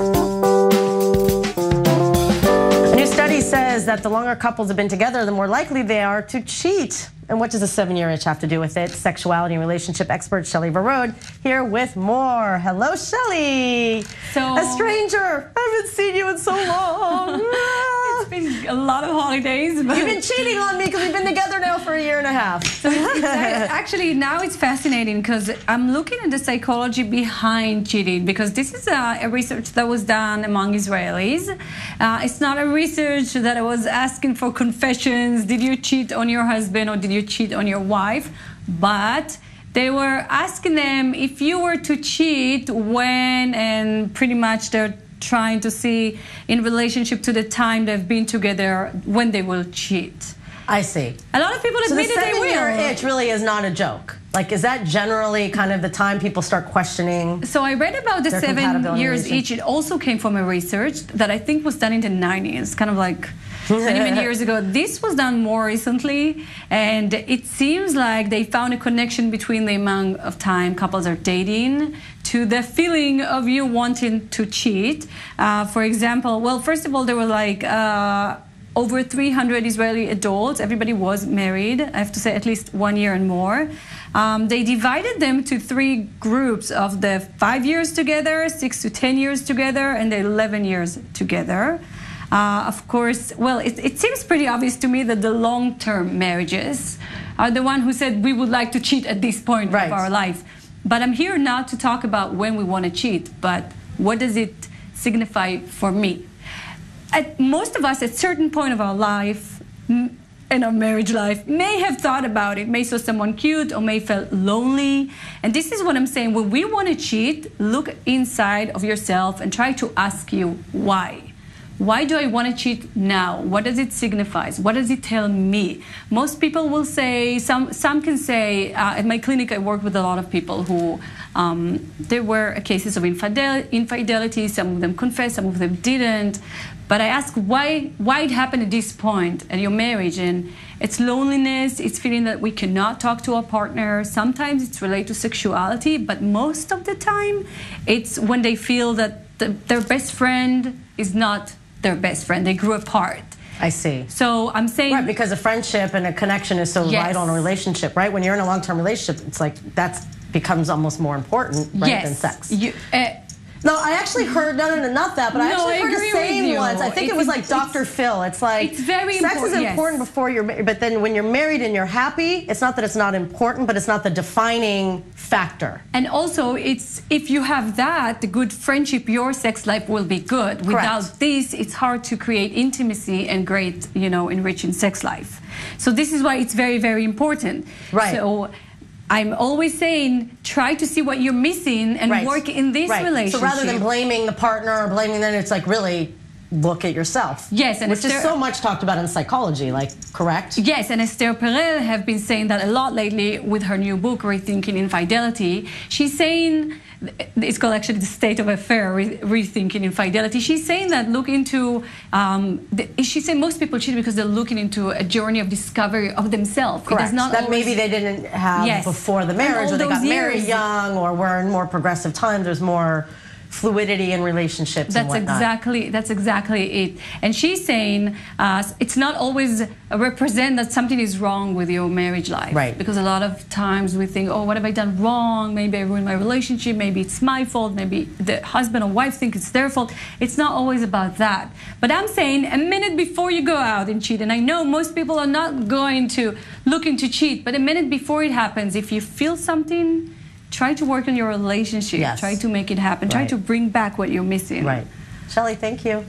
A new study says that the longer couples have been together, the more likely they are to cheat. And what does a 7-year itch have to do with it? Sexuality and relationship expert Shelley Varode here with more. Hello, Shelley. A stranger. I haven't seen you in so long. It's been a lot of holidays. But you've been cheating on me because we've been together now for 1.5 years. So actually, now it's fascinating because I'm looking at the psychology behind cheating, because this is a research that was done among Israelis. It's not a research that I was asking for confessions. Did you cheat on your husband or did you cheat on your wife? But they were asking them if you were to cheat, when, and pretty much they're trying to see in relationship to the time they've been together when they will cheat. I see. A lot of people admit that they will. So the 7-year itch really is not a joke. Like, is that generally kind of the time people start questioning? So I read about the 7 years itch. It also came from a research that I think was done in the 90s, kind of like many years ago. This was done more recently, and it seems like they found a connection between the amount of time couples are dating to the feeling of you wanting to cheat. For example, well, first of all, there were like over 300 Israeli adults. Everybody was married, I have to say, at least 1 year and more. They divided them to 3 groups of the 5 years together, 6 to 10 years together, and the 11 years together. Of course, well, it seems pretty obvious to me that the long-term marriages are the one who said we would like to cheat at this point of our life. But I'm here not to talk about when we want to cheat, but what does it signify for me? Most of us at a certain point of our life, in our marriage life, may have thought about it, may saw someone cute or may felt lonely. And this is what I'm saying. When we want to cheat, look inside of yourself and try to ask you why. Why do I want to cheat now? What does it signify? What does it tell me? Most people will say, some can say, at my clinic I work with a lot of people who, there were cases of infidelity, some of them confessed, some of them didn't. But I ask why it happened at this point in your marriage, and it's loneliness, it's feeling that we cannot talk to our partner. Sometimes it's related to sexuality, but most of the time it's when they feel that their best friend is not their best friend. They grew apart. I see. So I'm saying... Right, because a friendship and a connection is so vital in a relationship, right? When you're in a long-term relationship, it's like that becomes almost more important, right, than sex. No, I actually heard, not that, but I actually heard the same ones. I think it was like Dr. Phil. It's like, it's very sex is important before you're married, but then when you're married and you're happy, it's not that it's not important, but it's not the defining factor. And also, it's if you have that, the good friendship, your sex life will be good. Correct. Without this, it's hard to create intimacy and great, enriching sex life. So this is why it's very, very important. Right. So I'm always saying, try to see what you're missing and work in this relationship. So rather than blaming the partner or blaming them, it's like really look at yourself. Yes, and which is so much talked about in psychology, like, correct? Yes, and Esther Perel have been saying that a lot lately with her new book, Rethinking Infidelity. She's saying, it's called actually The State of Affair, Rethinking Infidelity. She's saying that look into, she's saying most people cheat because they're looking into a journey of discovery of themselves. Correct. That maybe they didn't have before the marriage, or they got married young, or were in more progressive times. There's more fluidity in relationships and whatnot. That's exactly it. And she's saying it's not always represent that something is wrong with your marriage life. Right. Because a lot of times we think, oh, what have I done wrong? Maybe I ruined my relationship. Maybe it's my fault. Maybe the husband or wife think it's their fault. It's not always about that. But I'm saying a minute before you go out and cheat, and I know most people are not going to looking to cheat, but a minute before it happens, if you feel something, try to work on your relationship. Try to make it happen. Try to bring back what you're missing. Right. Shelley, thank you.